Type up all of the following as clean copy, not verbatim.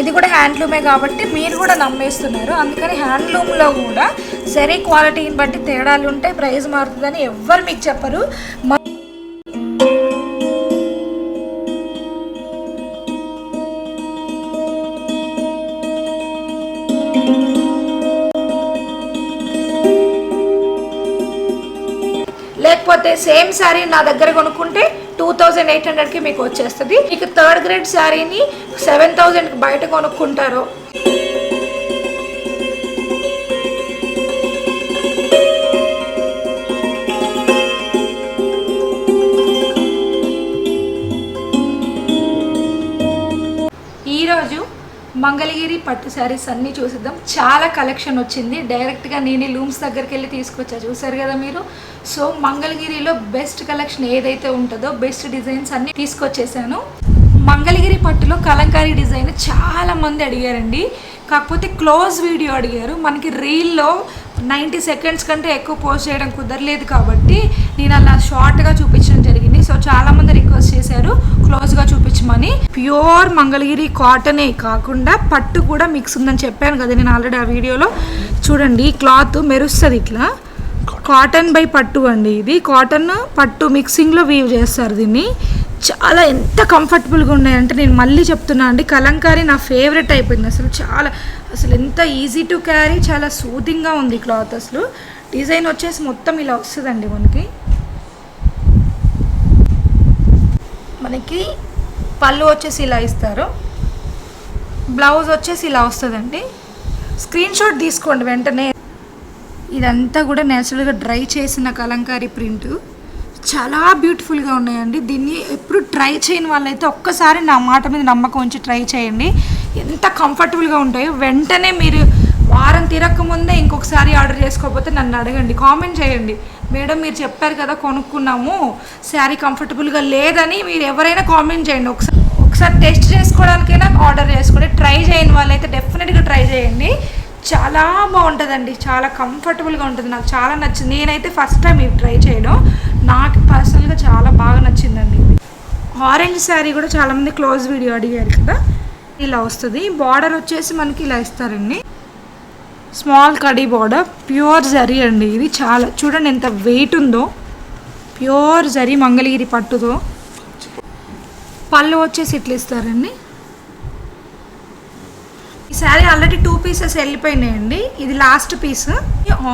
ఇది కూడా హ్యాండ్లూమే కాబట్టి మీరు కూడా నమ్మేస్తున్నారు. అందుకని హ్యాండ్లూమ్లో కూడా సరే క్వాలిటీని బట్టి తేడాలు ఉంటాయి, ప్రైస్ మారుతుందని ఎవ్వరు మీకు చెప్పరు. లేకపోతే సేమ్ శారీ నా దగ్గర కొనుక్కుంటే 2800కి మీకు వచ్చేస్తుంది. మీకు థర్డ్ గ్రేడ్ శారీని 7000కి బయట కొనుక్కుంటారు. ఈరోజు మంగళగిరి పట్టు శారీస్ అన్నీ చూసిద్దాం. చాలా కలెక్షన్ వచ్చింది. డైరెక్ట్గా నేను లూమ్స్ దగ్గరికి వెళ్ళి తీసుకొచ్చా, చూసారు కదా మీరు. సో మంగళగిరిలో బెస్ట్ కలెక్షన్ ఏదైతే ఉంటుందో బెస్ట్ డిజైన్స్ అన్నీ తీసుకొచ్చేసాను. మంగళగిరి పట్టులో కలంకారీ డిజైన్ చాలా మంది అడిగారండి, కాకపోతే క్లోజ్ వీడియో అడిగారు. మనకి రీల్లో 90 సెకండ్స్ కంటే ఎక్కువ పోస్ట్ చేయడం కుదరలేదు కాబట్టి నేను అలా షార్ట్గా చూపించడం జరిగింది. సో చాలామంది రిక్వెస్ట్ చేశారు క్లోజ్గా చూపించమని. ప్యూర్ మంగళగిరి కాటనే కాకుండా పట్టు కూడా మిక్స్ ఉందని చెప్పాను కదా నేను ఆల్రెడీ ఆ వీడియోలో. చూడండి క్లాత్ మెరుస్తుంది ఇట్లా, కాటన్ బై పట్టు అండి. ఇది కాటన్ పట్టు మిక్సింగ్లో వీవ్ చేస్తారు దీన్ని. చాలా ఎంత కంఫర్టబుల్గా ఉన్నాయంటే నేను మళ్ళీ చెప్తున్నా అండి, కలంకారీ నా ఫేవరెట్ అయిపోయింది. అసలు ఎంత ఈజీ టు క్యారీ, చాలా సూదింగ్గా ఉంది క్లాత్. అసలు డిజైన్ వచ్చేసి మొత్తం ఇలా వస్తుందండి. మనకి పళ్ళు వచ్చేసి ఇలా ఇస్తారు, బ్లౌజ్ వచ్చేసి ఇలా వస్తుందండి. స్క్రీన్ షాట్ తీసుకోండి వెంటనే. ఇదంతా కూడా నేచురల్గా డ్రై చేసిన కలంకారీ ప్రింట్, చాలా బ్యూటిఫుల్గా ఉన్నాయండి. దీన్ని ఎప్పుడు ట్రై చేయని వాళ్ళైతే ఒక్కసారి నా మాట మీద నమ్మకం ఉంచి ట్రై చేయండి, ఎంత కంఫర్టబుల్గా ఉంటాయో. వెంటనే మీరు వారం తిరగకముందే ఇంకొకసారి ఆర్డర్ చేసుకోకపోతే నన్ను అడగండి, కామెంట్ చేయండి. మేడం మీరు చెప్పారు కదా కొనుక్కున్నాము శారీ కంఫర్టబుల్గా లేదని మీరు ఎవరైనా కామెంట్ చేయండి. ఒకసారి టెస్ట్ చేసుకోవడానికైనా ఆర్డర్ చేసుకోండి. ట్రై చేయని వాళ్ళైతే డెఫినెట్గా ట్రై చేయండి, చాలా బాగుంటుందండి, చాలా కంఫర్టబుల్గా ఉంటుంది. నాకు చాలా నచ్చింది. నేనైతే ఫస్ట్ టైం ఇది ట్రై చేయడం, నాకు పర్సనల్గా చాలా బాగా నచ్చిందండి. ఆరెంజ్ శారీ కూడా చాలామంది క్లోజ్ వీడియో అడిగారు కదా, ఇలా వస్తుంది. బార్డర్ వచ్చేసి మనకి ఇలా ఇస్తారండి, స్మాల్ కడీ బార్డర్, ప్యూర్ జరీ అండి. ఇది చాలా చూడండి ఎంత వెయిట్ ఉందో, ప్యూర్ జరీ మంగళగిరి పట్టుతో. పళ్ళు వచ్చేసి ఇట్లా ఇస్తారండి. ఈ శారీ ఆల్రెడీ 2 పీసెస్ వెళ్ళిపోయినాయండి, ఇది last piece.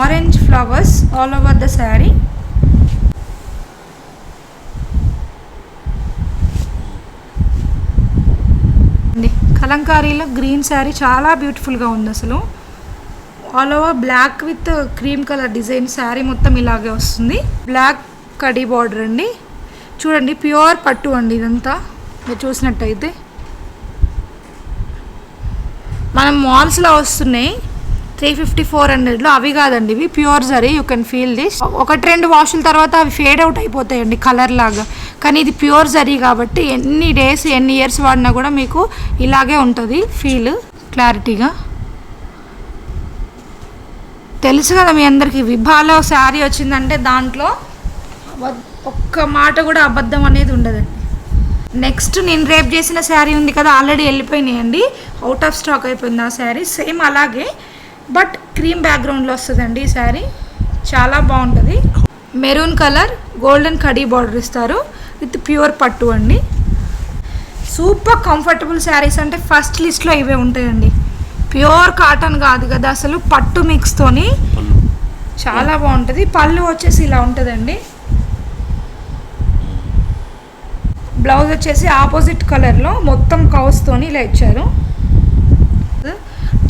Orange flowers all over the sari. కలంకారీలో గ్రీన్ శారీ చాలా బ్యూటిఫుల్గా ఉంది. అసలు all over black with cream colour design sari మొత్తం ఇలాగే వస్తుంది. బ్లాక్ కడీ బార్డర్ అండి. చూడండి ప్యూర్ పట్టు అండి ఇదంతా. మీరు చూసినట్టయితే మనం మాల్స్లో వస్తున్నాయి 350-400లో, అవి కాదండి ఇవి pure zari. You can feel this. 1-2 వాషుల తర్వాత అవి ఫేడ్ అవుట్ అయిపోతాయండి కలర్ లాగా, కానీ ఇది ప్యూర్ జరీ కాబట్టి ఎన్ని డేస్ ఎన్ని ఇయర్స్ వాడినా కూడా మీకు ఇలాగే ఉంటుంది ఫీల్ క్లారిటీగా. తెలుసు కదా మీ అందరికీ, విభాలో శారీ వచ్చిందంటే దాంట్లో ఒక్క మాట కూడా అబద్ధం అనేది ఉండదండి. నెక్స్ట్ నేను రేపు చేసిన శారీ ఉంది కదా, ఆల్రెడీ వెళ్ళిపోయినాయండి, అవుట్ ఆఫ్ స్టాక్ అయిపోయింది ఆ శారీ. సేమ్ అలాగే బట్ క్రీమ్ బ్యాక్గ్రౌండ్లో వస్తుందండి ఈ శారీ, చాలా బాగుంటుంది. Maroon colour golden khadi border ఇస్తారు విత్ ప్యూర్ పట్టు అండి. సూపర్ కంఫర్టబుల్ శారీస్ అంటే ఫస్ట్ లిస్ట్లో ఇవే ఉంటాయండి. ప్యూర్ కాటన్ కాదు కదా, అసలు పట్టు మిక్స్తోని చాలా బాగుంటుంది. పళ్ళు వచ్చేసి ఇలా ఉంటుందండి. బ్లౌజ్ వచ్చేసి ఆపోజిట్ కలర్లో మొత్తం కౌస్తోని ఇలా ఇచ్చారు.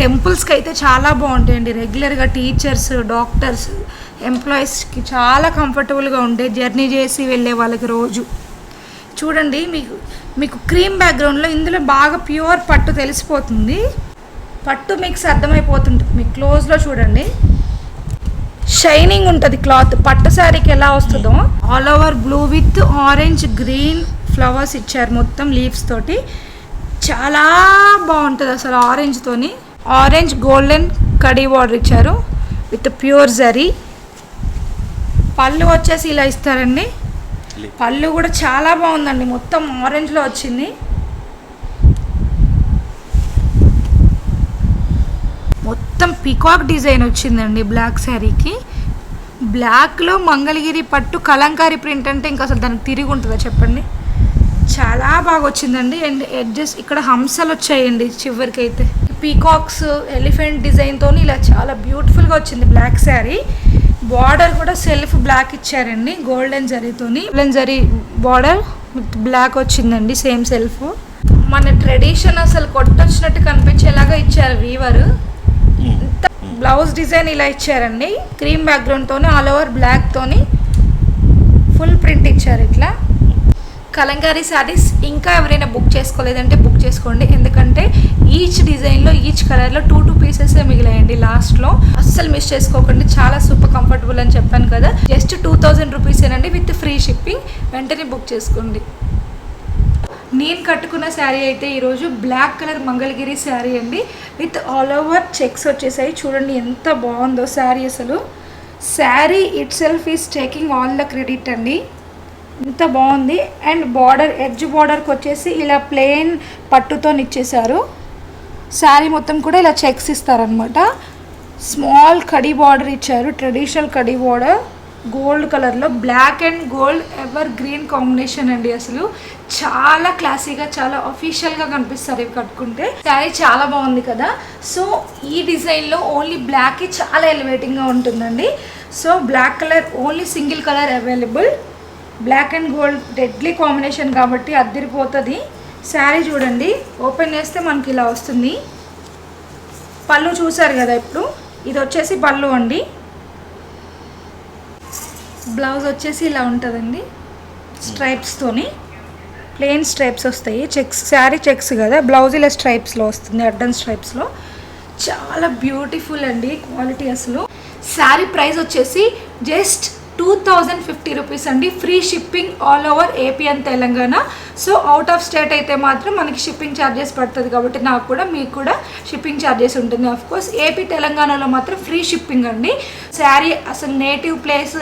టెంపుల్స్కి అయితే చాలా బాగుంటాయండి. రెగ్యులర్గా టీచర్స్, డాక్టర్స్, ఎంప్లాయీస్కి చాలా కంఫర్టబుల్గా ఉంటాయి జర్నీ చేసి వెళ్ళే వాళ్ళకి రోజు. చూడండి మీకు క్రీమ్ బ్యాక్గ్రౌండ్లో ఇందులో బాగా ప్యూర్ పట్టు తెలిసిపోతుంది, పట్టు మిక్స్ అర్థమైపోతుంటుంది. మీకు క్లోజ్లో చూడండి షైనింగ్ ఉంటుంది క్లాత్. పట్టు శారీకి ఎలా వస్తుందో all over blue with orange green flowers ఇచ్చారు మొత్తం లీవ్స్ తోటి, చాలా బాగుంటుంది అసలు. ఆరెంజ్తోని ఆరెంజ్ గోల్డెన్ కడీ బార్డర్ ఇచ్చారు విత్ ప్యూర్ జరీ. పళ్ళు వచ్చేసి ఇలా ఇస్తారండి. పళ్ళు కూడా చాలా బాగుందండి, మొత్తం ఆరెంజ్లో వచ్చింది. మొత్తం పీకాక్ డిజైన్ వచ్చిందండి బ్లాక్ శారీకి. బ్లాక్లో మంగళగిరి పట్టు కలంకారీ ప్రింట్ అంటే ఇంకా అసలు దానికి తిరిగి ఉంటుందా చెప్పండి. చాలా బాగా వచ్చిందండి. అండ్ ఎడ్జెస్ ఇక్కడ హంసలు వచ్చాయండి చివరికి అయితే. పీకాక్స్ ఎలిఫెంట్ డిజైన్తో ఇలా చాలా బ్యూటిఫుల్గా వచ్చింది బ్లాక్ శారీ. బార్డర్ కూడా సెల్ఫ్ బ్లాక్ ఇచ్చారండి గోల్డెన్ జరీతోని. Golden zari border with black వచ్చిందండి సేమ్ సెల్ఫ్. మన ట్రెడిషన్ అసలు కొట్టొచ్చినట్టు కనిపించేలాగా ఇచ్చారు వీవర్. బ్లౌజ్ డిజైన్ ఇలా ఇచ్చారండి క్రీమ్ బ్యాక్గ్రౌండ్తోని ఆల్ ఓవర్ బ్లాక్తోని ఫుల్ ప్రింట్ ఇచ్చారు ఇట్లా. కలంకారీ శారీస్ ఇంకా ఎవరైనా బుక్ చేసుకోలేదంటే బుక్ చేసుకోండి. ఎందుకంటే ఈచ్ డిజైన్లో ఈచ్ కలర్లో 2 పీసెస్ మిగిలాయండి లాస్ట్లో. అస్సలు మిస్ చేసుకోకండి. చాలా సూపర్ కంఫర్టబుల్ అని చెప్పాను కదా. జస్ట్ 2000 రూపీసేనండి విత్ ఫ్రీ షిప్పింగ్. వెంటనే బుక్ చేసుకోండి. నేను కట్టుకున్న శారీ అయితే ఈరోజు బ్లాక్ కలర్ మంగళగిరి శారీ అండి విత్ ఆల్ ఓవర్ చెక్స్ వచ్చేసాయి. చూడండి ఎంత బాగుందో శారీ. అసలు sari it self is taking all the credit అండి. ఎంత బాగుంది. అండ్ బార్డర్ ఎడ్జ్ బార్డర్కి వచ్చేసి ఇలా ప్లెయిన్ పట్టుతో ఇచ్చేసారు. శారీ మొత్తం కూడా ఇలా చెక్స్ ఇస్తారనమాట. స్మాల్ కడీ బార్డర్ ఇచ్చారు. ట్రెడిషనల్ కడీ బార్డర్ గోల్డ్ కలర్లో. Black and gold evergreen combination అండి. అసలు చాలా క్లాసీగా చాలా అఫీషియల్గా కనిపిస్తారు ఇవి కట్టుకుంటే. శారీ చాలా బాగుంది కదా. సో ఈ డిజైన్లో ఓన్లీ బ్లాక్ చాలా ఎలివేటింగ్గా ఉంటుందండి. So black colour only single colour available. Black and gold deadly combination కాబట్టి అద్దరిపోతుంది. శారీ చూడండి ఓపెన్ చేస్తే మనకి ఇలా వస్తుంది. పళ్ళు చూసారు కదా ఇప్పుడు. ఇది వచ్చేసి పళ్ళు అండి. బ్లౌజ్ వచ్చేసి ఇలా ఉంటుందండి స్ట్రైప్స్తోని. ప్లెయిన్ స్ట్రైప్స్ వస్తాయి. చెక్స్ శారీ చెక్స్ కదా. బ్లౌజ్ ఇలా స్ట్రైప్స్లో వస్తుంది అడ్డన్ స్ట్రైప్స్లో. చాలా బ్యూటిఫుల్ అండి క్వాలిటీ. అసలు శారీ ప్రైస్ వచ్చేసి జస్ట్ 2050 రూపీస్ అండి. Free shipping all over AP and Telangana. So out of state అయితే మాత్రం మనకి షిప్పింగ్ ఛార్జెస్ పడుతుంది కాబట్టి నాకు కూడా మీకు కూడా షిప్పింగ్ ఛార్జెస్ ఉంటుంది. ఆఫ్కోర్స్ ఏపీ తెలంగాణలో మాత్రం ఫ్రీ షిప్పింగ్ అండి. శారీ అసలు నేటివ్ ప్లేస్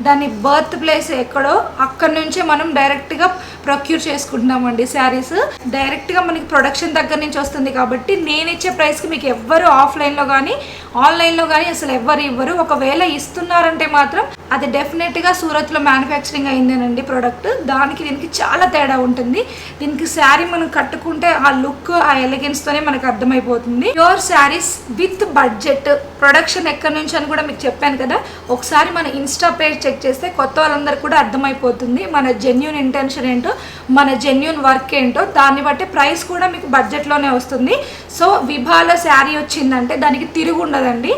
దాని బర్త్ ప్లేస్ ఎక్కడో అక్కడ నుంచే మనం డైరెక్ట్గా ప్రొక్యూర్ చేసుకుంటున్నామండి. శారీస్ డైరెక్ట్గా మనకి ప్రొడక్షన్ దగ్గర నుంచి వస్తుంది కాబట్టి నేను ఇచ్చే ప్రైస్కి మీకు ఎవ్వరు ఆఫ్లైన్లో కానీ ఆన్లైన్లో కానీ అసలు ఎవ్వరు ఇవ్వరు. ఒకవేళ ఇస్తున్నారంటే మాత్రం అది డెఫినెట్గా సూరత్లో మ్యానుఫ్యాక్చరింగ్ అయిందేనండి ప్రోడక్ట్. దానికి దీనికి చాలా తేడా ఉంటుంది. దీనికి శారీ మనం కట్టుకుంటే ఆ లుక్ ఆ ఎలిగెన్స్తోనే మనకు అర్థమైపోతుంది. Pure saris with budget. Production ఎక్కడి నుంచి అని కూడా మీకు చెప్పాను కదా. ఒకసారి మన ఇన్స్టా పేజ్ చెక్ చేస్తే కొత్త వాళ్ళందరూ కూడా అర్థమైపోతుంది మన జెన్యూన్ ఇంటెన్షన్ ఏంటో, మన జెన్యూన్ వర్క్ ఏంటో. దాన్ని బట్టి ప్రైస్ కూడా మీకు బడ్జెట్లోనే వస్తుంది. సో విభాల శారీ వచ్చిందంటే దానికి తిరుగు ఉండదండి.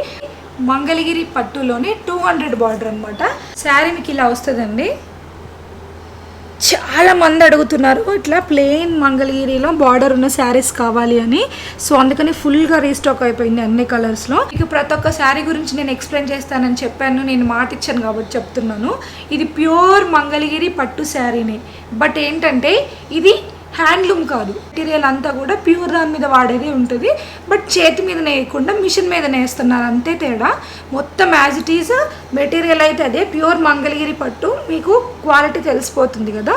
మంగళగిరి పట్టులోనే 200 బార్డర్ అనమాట. శారీ మీకు ఇలా వస్తుందండి. చాలా మంది అడుగుతున్నారు ఇట్లా ప్లెయిన్ మంగళగిరిలో బార్డర్ ఉన్న శారీస్ కావాలి అని. సో అందుకని ఫుల్గా రీస్టాక్ అయిపోయింది అన్ని కలర్స్లో. మీకు ప్రతి ఒక్క శారీ గురించి నేను ఎక్స్ప్లెయిన్ చేస్తానని చెప్పాను. నేను మాట ఇచ్చాను కాబట్టి చెప్తున్నాను. ఇది ప్యూర్ మంగళగిరి పట్టు శారీని. బట్ ఏంటంటే ఇది హ్యాండ్లూమ్ కాదు. మెటీరియల్ అంతా కూడా ప్యూర్ దాని మీద వాడేది ఉంటుంది. బట్ చేతి మీద నేయకుండా మిషన్ మీద నేస్తున్నారు అంతే తేడా. మొత్తం యాజ్ ఇట్ ఈజ్ మెటీరియల్ అయితే అదే ప్యూర్ మంగళగిరి పట్టు. మీకు క్వాలిటీ తెలిసిపోతుంది కదా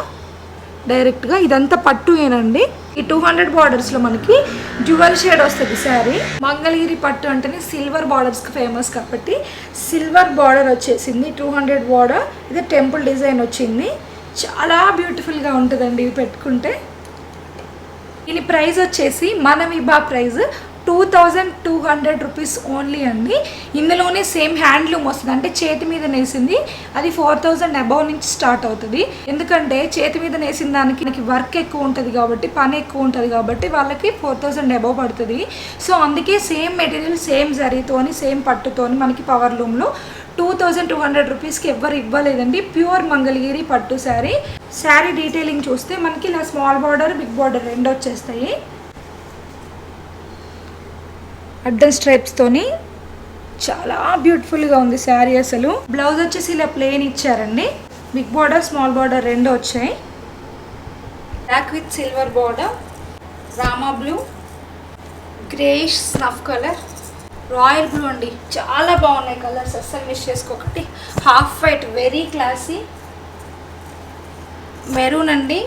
డైరెక్ట్గా. ఇదంతా పట్టు ఏనండి. ఈ 200 బార్డర్స్లో మనకి డ్యువల్ షేడ్ వస్తుంది శారీ. మంగళగిరి పట్టు అంటేనే సిల్వర్ బార్డర్స్కి ఫేమస్ కాబట్టి సిల్వర్ బార్డర్ వచ్చేసింది. 200 బార్డర్. ఇది టెంపుల్ డిజైన్ వచ్చింది. చాలా బ్యూటిఫుల్గా ఉంటుందండి ఇవి పెట్టుకుంటే. దీని ప్రైస్ వచ్చేసి మన విభా ప్రైస్ 2200 రూపీస్ ఓన్లీ అండి. ఇందులోనే సేమ్ హ్యాండ్లూమ్ వస్తుంది. అంటే చేతి మీద నేసింది అది 4000 అబౌవ్ నుంచి స్టార్ట్ అవుతుంది. ఎందుకంటే చేతి మీద నేసిన దానికి వర్క్ ఎక్కువ ఉంటుంది కాబట్టి పని ఎక్కువ ఉంటుంది కాబట్టి వాళ్ళకి 4000 అబౌవ్ పడుతుంది. సో అందుకే సేమ్ మెటీరియల్ సేమ్ జరీతోని సేమ్ పట్టుతోని మనకి పవర్ లూమ్లో 2200 రూపీస్కి ఎవ్వరు ఇవ్వలేదండి. ప్యూర్ మంగళగిరి పట్టు శారీ. శారీ డీటెయిలింగ్ చూస్తే మనకి ఇలా స్మాల్ బార్డర్ బిగ్ బార్డర్ రెండు వచ్చేస్తాయి. అడ్డన్ స్ట్రైప్స్తోని చాలా బ్యూటిఫుల్గా ఉంది శారీ. అసలు బ్లౌజ్ వచ్చేసి ఇలా ప్లెయిన్ ఇచ్చారండి. బిగ్ బార్డర్ స్మాల్ బార్డర్ రెండు వచ్చాయి. Black with silver border, Rama blue, greyish snuff colour, royal blue అండి. చాలా బాగున్నాయి కలర్స్. అస్సలు మిస్ చేసుకోకండి. Half white very classy. Maroon అండి.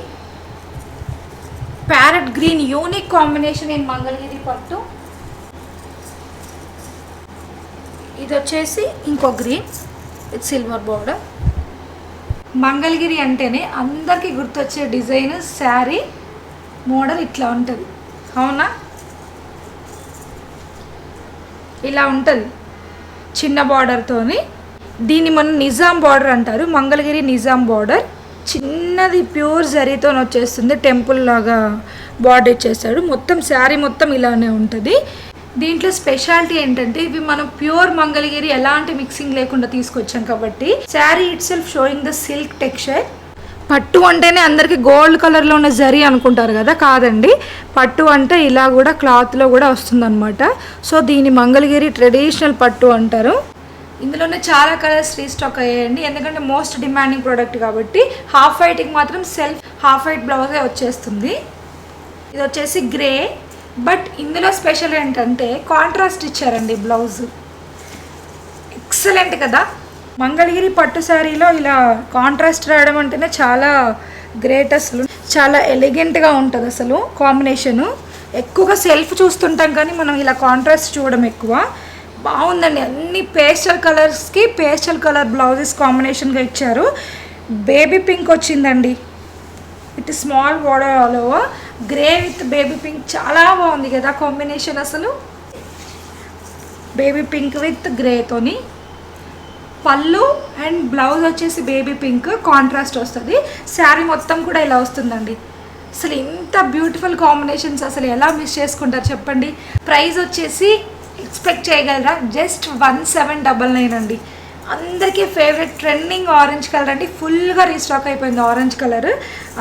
Parrot green unique combination in Mangalagiri పట్టు. ఇది వచ్చేసి ఇంకో green with silver border. Mangalagiri అంటేనే అందరికీ గుర్తొచ్చే డిజైన్ శారీ మోడల్ ఇట్లా ఉంటుంది, అవునా? ఇలా ఉంటుంది చిన్న బార్డర్తోని. దీన్ని మనం నిజాం బార్డర్ అంటారు, మంగళగిరి నిజాం బార్డర్. చిన్నది ప్యూర్ జరీతో వచ్చేస్తుంది, టెంపుల్ లాగా బార్డర్ ఇచ్చేస్తాడు. మొత్తం శారీ మొత్తం ఇలానే ఉంటుంది. దీంట్లో స్పెషాలిటీ ఏంటంటే ఇవి మనం ప్యూర్ మంగళగిరి ఎలాంటి మిక్సింగ్ లేకుండా తీసుకొచ్చాం కాబట్టి sari it self showing the silk texture. పట్టు అంటేనే అందరికీ గోల్డ్ కలర్లో ఉన్న జరీ అనుకుంటారు కదా, కాదండి. పట్టు అంటే ఇలా కూడా క్లాత్లో కూడా వస్తుందన్నమాట. సో దీన్ని మంగళగిరి ట్రెడిషనల్ పట్టు అంటారు. ఇందులోనే చాలా కలర్స్ రీస్టాక్ అయ్యాయండి, ఎందుకంటే మోస్ట్ డిమాండింగ్ ప్రోడక్ట్ కాబట్టి. హాఫ్ వైట్కి మాత్రం సెల్ఫ్ హాఫ్ వైట్ బ్లౌజే వచ్చేస్తుంది. ఇది వచ్చేసి గ్రే, బట్ ఇందులో స్పెషల్ ఏంటంటే కాంట్రాస్ట్ ఇచ్చారండి బ్లౌజ్. ఎక్సలెంట్ కదా. మంగళగిరి పట్టు శారీలో ఇలా కాంట్రాస్ట్ రావడం అంటేనే చాలా గ్రేట్. అసలు చాలా ఎలిగెంట్గా ఉంటుంది అసలు కాంబినేషను. ఎక్కువగా సెల్ఫ్ చూస్తుంటాం కానీ మనం ఇలా కాంట్రాస్ట్ చూడడం ఎక్కువ. బాగుందండి. అన్ని పేస్టల్ కలర్స్కి పేస్టల్ కలర్ బ్లౌజెస్ కాంబినేషన్గా ఇచ్చారు. బేబీ పింక్ వచ్చిందండి with small border all over. Grey with baby pink చాలా బాగుంది కదా కాంబినేషన్ అసలు. బేబీ పింక్ విత్ గ్రేతోని పళ్ళు అండ్ బ్లౌజ్ వచ్చేసి బేబీ పింక్ కాంట్రాస్ట్ వస్తుంది. శారీ మొత్తం కూడా ఇలా వస్తుందండి. అసలు ఇంత బ్యూటిఫుల్ కాంబినేషన్స్ అసలు ఎలా మిస్ చేసుకుంటారు చెప్పండి. ప్రైస్ వచ్చేసి ఎక్స్పెక్ట్ చేయగలరా, జస్ట్ 1799 అండి. అందరికీ ఫేవరెట్ ట్రెండింగ్ ఆరెంజ్ కలర్ అండి. ఫుల్గా రీస్టాక్ అయిపోయింది ఆరెంజ్ కలర్.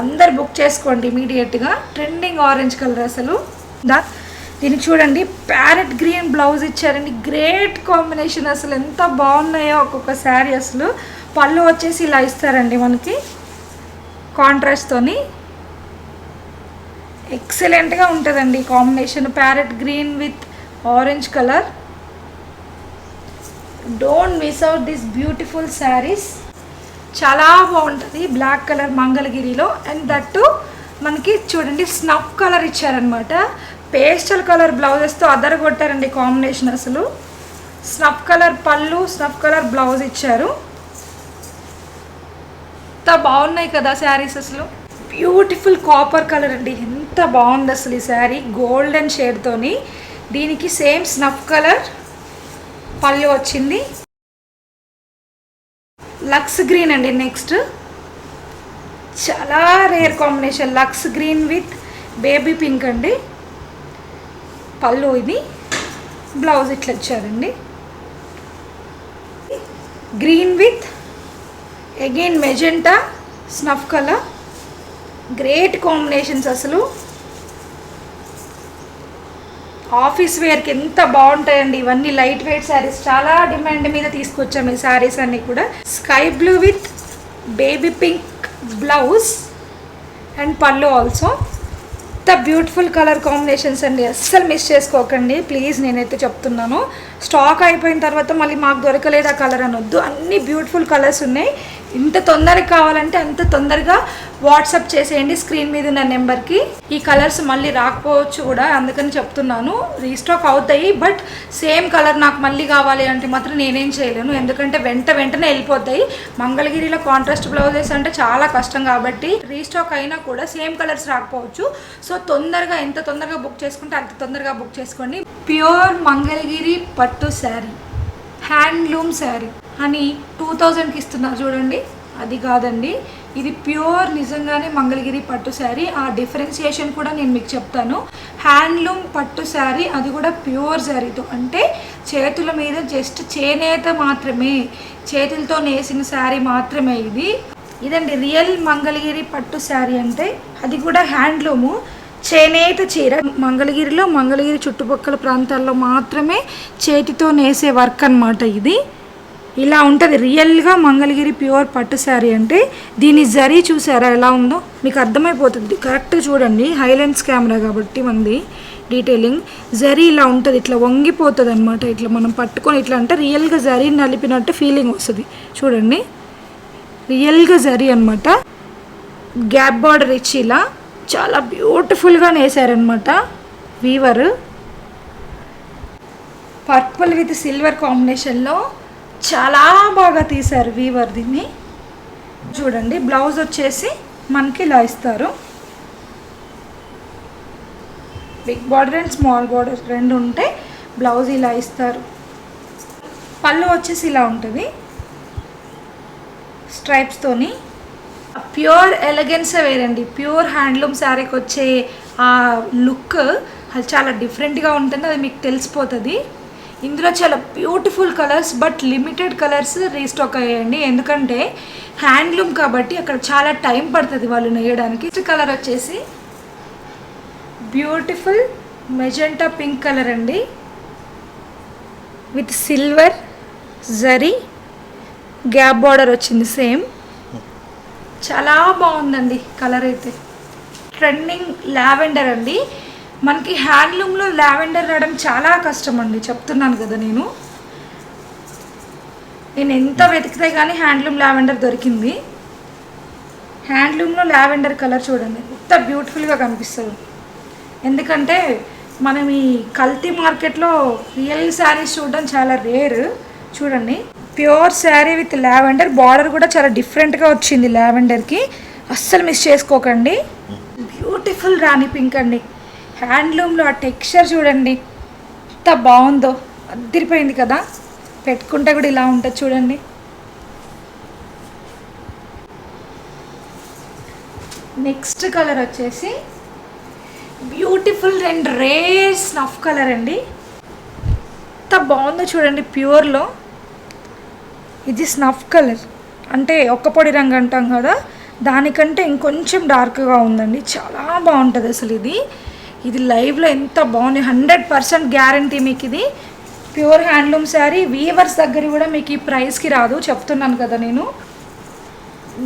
అందరు బుక్ చేసుకోండి ఇమీడియట్గా. ట్రెండింగ్ ఆరెంజ్ కలర్ అసలు. దీనికి చూడండి ప్యారెట్ గ్రీన్ బ్లౌజ్ ఇచ్చారండి. గ్రేట్ కాంబినేషన్ అసలు ఎంత బాగున్నాయో ఒక్కొక్క శారీ అసలు. పళ్ళు వచ్చేసి ఇలా ఇస్తారండి మనకి కాంట్రాస్ట్తోని. ఎక్సలెంట్గా ఉంటుందండి combination. Parrot green with orange colour. Don't miss out this beautiful saris. చాలా బాగుంటుంది బ్లాక్ కలర్ మంగళగిరిలో. అండ్ దట్టు మనకి చూడండి స్నఫ్ కలర్ ఇచ్చారనమాట. పేస్టల్ కలర్ బ్లౌజెస్తో అదర కొట్టారండి కాంబినేషన్ అసలు. స్నఫ్ కలర్ పళ్ళు, స్నఫ్ కలర్ బ్లౌజ్ ఇచ్చారు. ఎంత బాగున్నాయి కదా శారీస్ అసలు. బ్యూటిఫుల్ కాపర్ కలర్ అండి. ఎంత బాగుంది అసలు ఈ శారీ గోల్డెన్ షేడ్తోని. దీనికి సేమ్ స్నఫ్ కలర్ పళ్ళు వచ్చింది. లక్స్ గ్రీన్ అండి నెక్స్ట్. చాలా rare combination. Luxe green with baby pink అండి. పళ్ళు ఇది, బ్లౌజ్ ఇట్లా ఇచ్చారండి. Green with again magenta snuff colour. Great combinations అసలు. ఆఫీస్ వేర్కి ఎంత బాగుంటాయండి ఇవన్నీ. లైట్ వెయిట్ శారీస్ చాలా డిమాండ్ మీద తీసుకొచ్చాము ఈ శారీస్ అన్నీ కూడా. Sky blue with baby pink blouse and పళ్ళు ఆల్సో. ఎంత బ్యూటిఫుల్ కలర్ కాంబినేషన్స్ అండి. అస్సలు మిస్ చేసుకోకండి ప్లీజ్. నేనైతే చెప్తున్నాను, స్టాక్ అయిపోయిన తర్వాత మళ్ళీ మాకు దొరకలేదు ఆ కలర్ అనొద్దు. అన్ని బ్యూటిఫుల్ కలర్స్ ఉన్నాయి. ఇంత తొందరగా కావాలంటే అంత తొందరగా వాట్సాప్ చేసేయండి స్క్రీన్ మీద ఉన్న నెంబర్కి. ఈ కలర్స్ మళ్ళీ రాకపోవచ్చు కూడా, అందుకని చెప్తున్నాను. రీస్టాక్ అవుతాయి, బట్ సేమ్ కలర్ నాకు మళ్ళీ కావాలి అంటే మాత్రం నేనేం చేయలేను, ఎందుకంటే వెంటనే వెళ్ళిపోతాయి. మంగళగిరిలో కాంట్రాస్ట్ బ్లౌజెస్ అంటే చాలా కష్టం కాబట్టి రీస్టాక్ అయినా కూడా సేమ్ కలర్స్ రాకపోవచ్చు. సో తొందరగా ఎంత తొందరగా బుక్ చేసుకుంటే అంత తొందరగా బుక్ చేసుకోండి. ప్యూర్ మంగళగిరి పట్టు శారీ, హ్యాండ్లూమ్ శారీ అని 2000కి ఇస్తున్నారు చూడండి. అది కాదండి, ఇది ప్యూర్ నిజంగానే మంగళగిరి పట్టు శారీ. ఆ డిఫరెన్సియేషన్ కూడా నేను మీకు చెప్తాను. హ్యాండ్లూమ్ పట్టు శారీ, అది కూడా ప్యూర్ శారీతో, అంటే చేతుల మీద జస్ట్ చేనేత మాత్రమే, చేతులతో నేసిన శారీ మాత్రమే ఇది. ఇదండి రియల్ మంగళగిరి పట్టు శారీ అంటే. అది కూడా హ్యాండ్లూము, చేనేత చీర. మంగళగిరి చుట్టుపక్కల ప్రాంతాల్లో మాత్రమే చేతితో నేసే వర్క్ అన్నమాట ఇది. ఇలా ఉంటుంది రియల్గా మంగళగిరి ప్యూర్ పట్టు శారీ అంటే. దీని జరీ చూసారా ఎలా ఉందో, మీకు అర్థమైపోతుంది. కరెక్ట్గా చూడండి, హైలెన్స్ కెమెరా కాబట్టి మంది డీటెయిలింగ్. జరీ ఇలా ఉంటుంది, ఇట్లా వంగిపోతుంది అనమాట. ఇట్లా మనం పట్టుకొని ఇట్లా అంటే రియల్గా జరీ నలిపినట్టు ఫీలింగ్ వస్తుంది. చూడండి రియల్గా జరీ అనమాట. గ్యాప్ బార్డర్ ఇచ్చి ఇలా చాలా బ్యూటిఫుల్గా నేసారనమాట వీవర్. పర్పుల్ విత్ సిల్వర్ కాంబినేషన్లో చాలా బాగా తీశారు వీవర్ దీన్ని. చూడండి బ్లౌజ్ వచ్చేసి మనకి ఇలా ఇస్తారు. Big border and small border రెండు ఉంటే బ్లౌజ్ ఇలా ఇస్తారు. పళ్ళు వచ్చేసి ఇలా ఉంటుంది స్ట్రైప్స్తోని. ప్యూర్ ఎలిగెన్స్ వేరండి. ప్యూర్ హ్యాండ్లూమ్ శారీకి వచ్చే ఆ లుక్ అది చాలా డిఫరెంట్గా ఉంటుంది, అది మీకు తెలిసిపోతుంది. ఇందులో చాలా beautiful colours but limited colours restock అయ్యాయండి. ఎందుకంటే హ్యాండ్లూమ్ కాబట్టి అక్కడ చాలా టైం పడుతుంది వాళ్ళు నేయడానికి. నెక్స్ట్ కలర్ వచ్చేసి బ్యూటిఫుల్ మెజెంటా పింక్ కలర్ అండి, with silver zari gap border వచ్చింది సేమ్. చాలా బాగుందండి కలర్ అయితే. ట్రెండింగ్ లావెండర్ అండి. మనకి హ్యాండ్లూమ్లో లావెండర్ రావడం చాలా కష్టం అండి, చెప్తున్నాను కదా. నేను ఎంత వెతికితే కానీ హ్యాండ్లూమ్ లావెండర్ దొరికింది. హ్యాండ్లూమ్లో లావెండర్ కలర్ చూడండి ఎంత బ్యూటిఫుల్గా కనిపిస్తుంది. ఎందుకంటే మనం ఈ కల్తీ మార్కెట్లో రియల్ శారీస్ చూడడం చాలా రేర్. చూడండి pure sari with lavender, border కూడా చాలా డిఫరెంట్గా వచ్చింది లావెండర్కి, అస్సలు మిస్ చేసుకోకండి. బ్యూటిఫుల్ రాణి పింక్ అండి. హ్యాండ్లూమ్లో ఆ టెక్స్చర్ చూడండి ఎంత బాగుందో, అదిరిపోయింది కదా. పెట్టుకుంటే కూడా ఇలా ఉంటుంది చూడండి. నెక్స్ట్ కలర్ వచ్చేసి beautiful and rare snuff colour అండి. ఎంత బాగుందో చూడండి ప్యూర్లో. ఇది స్నఫ్ కలర్ అంటే ఒక్క పొడి రంగు అంటాం కదా, దానికంటే ఇంకొంచెం డార్క్గా ఉందండి. చాలా బాగుంటుంది అసలు ఇది లైవ్లో ఎంత బాగుంది. 100% గ్యారంటీ మీకు. ఇది ప్యూర్ హ్యాండ్లూమ్ శారీ. వీవర్స్ దగ్గర కూడా మీకు ఈ ప్రైస్కి రాదు, చెప్తున్నాను కదా నేను.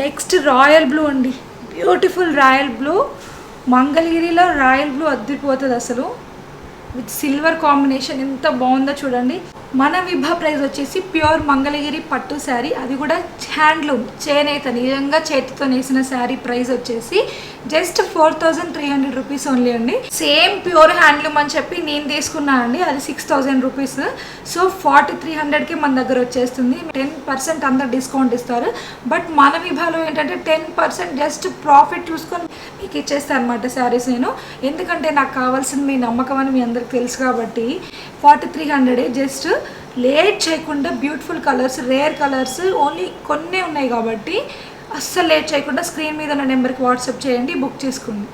నెక్స్ట్ రాయల్ బ్లూ అండి. Beautiful royal blue. మంగళగిరిలో రాయల్ బ్లూ అద్దిపోతుంది అసలు, విత్ సిల్వర్ కాంబినేషన్ ఎంత బాగుందో చూడండి. మన విభా ప్రైస్ వచ్చేసి ప్యూర్ మంగళగిరి పట్టు శారీ, అది కూడా హ్యాండ్లూమ్ చేనేత నిజంగా చేతితో నేసిన శారీ ప్రైస్ వచ్చేసి జస్ట్ 4300 రూపీస్ ఓన్లీ అండి. సేమ్ ప్యూర్ హ్యాండ్లూమ్ అని చెప్పి నేను తీసుకున్నాను అండి, అది 6000 రూపీస్. సో 4300కి మన దగ్గర వచ్చేస్తుంది. 10% అందరు డిస్కౌంట్ ఇస్తారు. బట్ మన విభాలో ఏంటంటే 10% జస్ట్ ప్రాఫిట్ చూసుకొని మీకు ఇచ్చేస్తాను అనమాట శారీస్ నేను. ఎందుకంటే నాకు కావాల్సింది మీ నమ్మకం అని మీ అందరికి తెలుసు కాబట్టి 4300 జస్ట్. లేట్ చేయకుండా beautiful colours, rare colours only కొన్నే ఉన్నాయి కాబట్టి అస్సలు లేట్ చేయకుండా స్క్రీన్ మీద ఉన్న నెంబర్కి వాట్సాప్ చేయండి, బుక్ చేసుకోండి.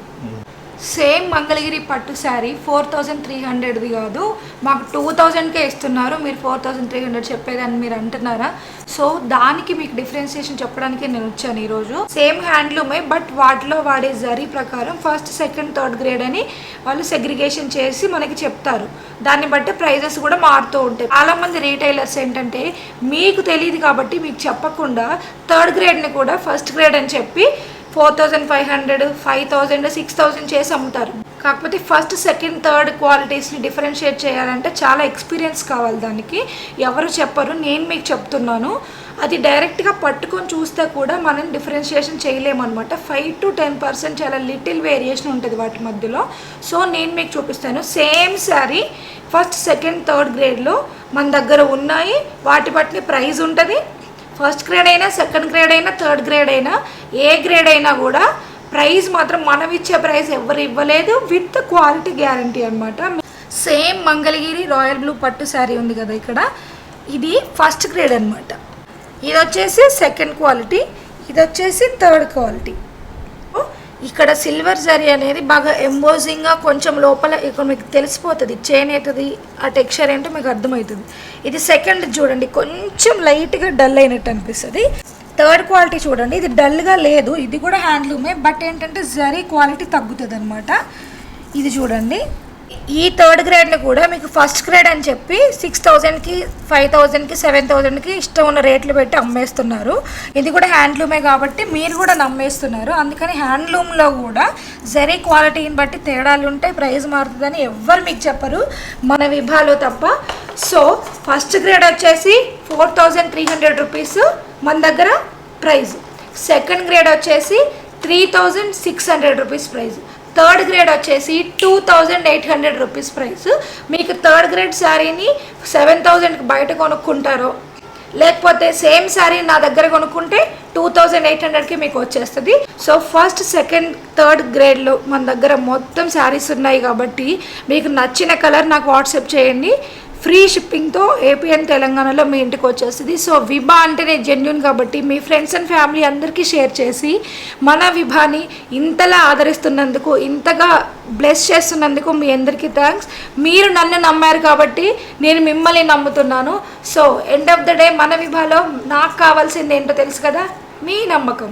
సేమ్ మంగళగిరి పట్టు శారీ 4300ది కాదు, మాకు 2000కే ఇస్తున్నారు, మీరు 4300 చెప్పేదని మీరు అంటున్నారా? సో దానికి మీకు డిఫరెన్షియేషన్ చెప్పడానికి నేను వచ్చాను ఈరోజు. సేమ్ హ్యాండ్లూమే బట్ వాటిలో వాడే జరీ ప్రకారం ఫస్ట్, సెకండ్, థర్డ్ గ్రేడ్ అని వాళ్ళు సెగ్రిగేషన్ చేసి మనకి చెప్తారు. దాన్ని బట్టి ప్రైజెస్ కూడా మారుతూ ఉంటాయి. చాలామంది రీటైలర్స్ ఏంటంటే మీకు తెలియదు కాబట్టి మీకు చెప్పకుండా థర్డ్ గ్రేడ్ని కూడా ఫస్ట్ గ్రేడ్ అని చెప్పి 4500, 5000, 6000 చేసి అమ్ముతారు. కాకపోతే ఫస్ట్, సెకండ్, థర్డ్ క్వాలిటీస్ని డిఫరెన్షియేట్ చేయాలంటే చాలా ఎక్స్పీరియన్స్ కావాలి. దానికి ఎవరు చెప్పరు, నేను మీకు చెప్తున్నాను. అది డైరెక్ట్గా పట్టుకొని చూస్తే కూడా మనం డిఫరెన్షియేషన్ చేయలేమన్నమాట. 5 to 10% చాలా లిటిల్ వేరియేషన్ ఉంటుంది వాటి మధ్యలో. సో నేను మీకు చూపిస్తాను. Same sari first, second, third గ్రేడ్లో మన దగ్గర ఉన్నాయి. వాటి బట్టి ప్రైస్ ఉంటుంది. ఫస్ట్ గ్రేడ్ అయినా, సెకండ్ గ్రేడ్ అయినా, థర్డ్ గ్రేడ్ అయినా, ఏ గ్రేడ్ అయినా కూడా ప్రైస్ మాత్రం మనం ఇచ్చే ప్రైస్ ఎవరు ఇవ్వలేదు, విత్ క్వాలిటీ గ్యారంటీ అనమాట. సేమ్ మంగళగిరి రాయల్ బ్లూ పట్టు శారీ ఉంది కదా ఇక్కడ, ఇది ఫస్ట్ గ్రేడ్ అనమాట. ఇది వచ్చేసి సెకండ్ క్వాలిటీ, ఇది వచ్చేసి థర్డ్ క్వాలిటీ. ఇక్కడ సిల్వర్ జరీ అనేది బాగా ఎంబోజింగ్గా కొంచెం లోపల ఇక్కడ మీకు తెలిసిపోతుంది చేనేతది ఆ టెక్స్చర్ ఏంటో మీకు అర్థమవుతుంది. ఇది సెకండ్ చూడండి, కొంచెం లైట్గా డల్ అయినట్టు అనిపిస్తుంది. థర్డ్ క్వాలిటీ చూడండి, ఇది డల్గా లేదు, ఇది కూడా హ్యాండ్లూమే బట్ ఏంటంటే జరీ క్వాలిటీ తగ్గుతుంది అనమాట. ఇది చూడండి, ఈ థర్డ్ గ్రేడ్ని కూడా మీకు ఫస్ట్ గ్రేడ్ అని చెప్పి 6000కి, 5000కి, 7000కి ఇష్టం ఉన్న రేట్లు పెట్టి అమ్మేస్తున్నారు. ఇది కూడా హ్యాండ్లూమే కాబట్టి మీరు కూడా నమ్మేస్తున్నారు. అందుకని హ్యాండ్లూమ్లో కూడా జరీ క్వాలిటీని బట్టి తేడాలు ఉంటాయి, ప్రైస్ మారుతుందని ఎవ్వరు మీకు చెప్పరు, మన విభాలో తప్ప. సో ఫస్ట్ గ్రేడ్ వచ్చేసి 4300 రూపీస్ మన దగ్గర ప్రైస్. సెకండ్ గ్రేడ్ వచ్చేసి 3600 రూపీస్ ప్రైస్. థర్డ్ గ్రేడ్ వచ్చేసి 2800 రూపీస్ ప్రైస్. మీకు థర్డ్ గ్రేడ్ శారీని 7000కి బయట కొనుక్కుంటారో లేకపోతే సేమ్ శారీ నా దగ్గర కొనుక్కుంటే 2800కి మీకు వచ్చేస్తుంది. సో ఫస్ట్ సెకండ్ థర్డ్ గ్రేడ్లో మన దగ్గర మొత్తం శారీస్ ఉన్నాయి కాబట్టి మీకు నచ్చిన కలర్ నాకు వాట్సాప్ చేయండి. ఫ్రీ షిప్పింగ్తో ఏపీ అండ్ తెలంగాణలో మీ ఇంటికి వచ్చేస్తుంది. సో విభా అంటేనే జెన్యూన్ కాబట్టి మీ ఫ్రెండ్స్ అండ్ ఫ్యామిలీ అందరికీ షేర్ చేసి మన విభాని ఇంతలా ఆదరిస్తున్నందుకు, ఇంతగా బ్లెస్ చేస్తున్నందుకు మీ అందరికీ థ్యాంక్స్. మీరు నన్ను నమ్మారు కాబట్టి నేను మిమ్మల్ని నమ్ముతున్నాను. So end of the day మన విభాలో నాకు కావాల్సింది ఏంటో తెలుసు కదా, మీ నమ్మకం.